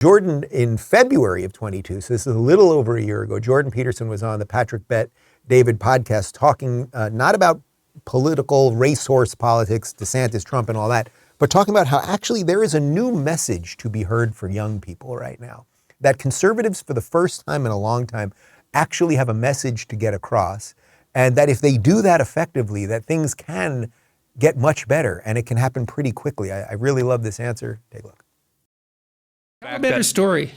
Jordan, in February of 22, so this is a little over a year ago, Jordan Peterson was on the Patrick Bet David podcast talking not about political racehorse politics, DeSantis, Trump, and all that, but talking about how actually there is a new message to be heard for young people right now. That conservatives, for the first time in a long time, actually have a message to get across, and that if they do that effectively, that things can get much better, and it can happen pretty quickly. I really love this answer. Take a look. Tell a better story.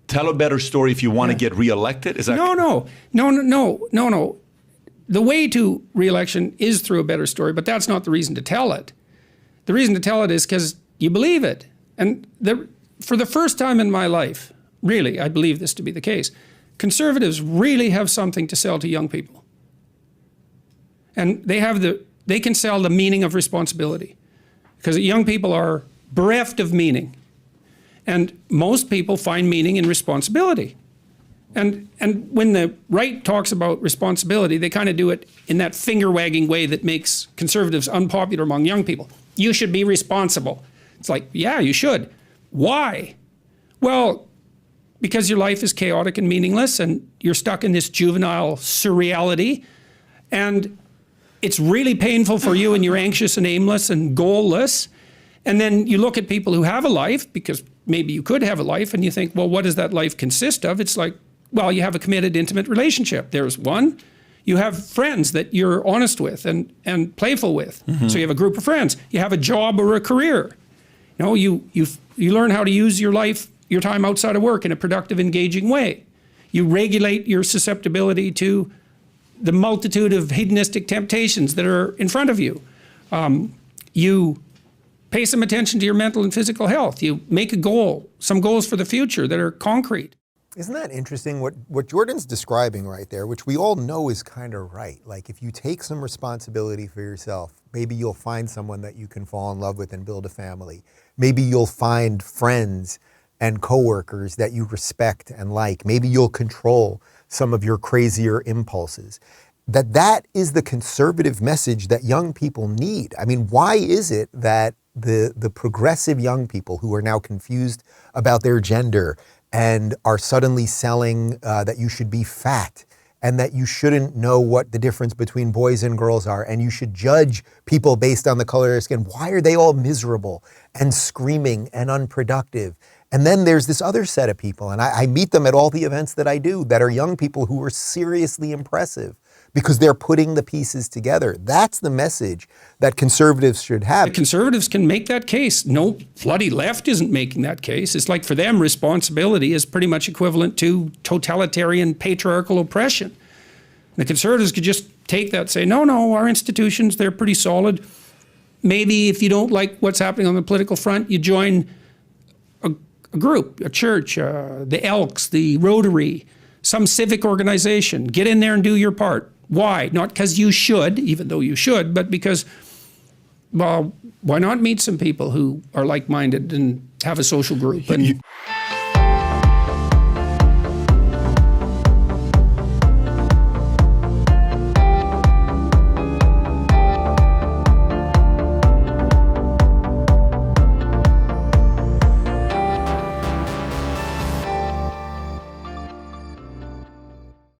Tell a better story if you want to get reelected? Is that No. The way to reelection is through a better story, but that's not the reason to tell it. The reason to tell it is because you believe it. And for the first time in my life, really, I believe this to be the case, conservatives really have something to sell to young people. And they can sell the meaning of responsibility, because young people are bereft of meaning. And most people find meaning in responsibility. And when the right talks about responsibility, they kind of do it in that finger-wagging way that makes conservatives unpopular among young people. You should be responsible. It's like, yeah, you should. Why? Well, because your life is chaotic and meaningless, and you're stuck in this juvenile surreality, and it's really painful for you, and you're anxious and aimless and goalless. And then you look at people who have a life, because maybe you could have a life, and you think, well, what does that life consist of? It's like, well, you have a committed, intimate relationship. There's one. You have friends that you're honest with and playful with. Mm-hmm. So you have a group of friends. You have a job or a career. You learn how to use your life, your time outside of work in a productive, engaging way. You regulate your susceptibility to the multitude of hedonistic temptations that are in front of you. You pay some attention to your mental and physical health. You make a goal, some goals for the future that are concrete. Isn't that interesting? What Jordan's describing right there, which we all know is kind of right. Like, if you take some responsibility for yourself, maybe you'll find someone that you can fall in love with and build a family. Maybe you'll find friends and coworkers that you respect and like. Maybe you'll control some of your crazier impulses. That is the conservative message that young people need. I mean, why is it that the progressive young people who are now confused about their gender and are suddenly selling that you should be fat and that you shouldn't know what the difference between boys and girls are and you should judge people based on the color of their skin, why are they all miserable and screaming and unproductive? And then there's this other set of people, and I meet them at all the events that I do, that are young people who are seriously impressive because they're putting the pieces together. That's the message that conservatives should have. The conservatives can make that case. No bloody left isn't making that case. It's like, for them, responsibility is pretty much equivalent to totalitarian patriarchal oppression. The conservatives could just take that and say, no, our institutions, they're pretty solid. Maybe if you don't like what's happening on the political front, you join a group, a church, the Elks, the Rotary, some civic organization. Get in there and do your part. Why? Not because you should, even though you should, but because, well, why not meet some people who are like-minded and have a social group? And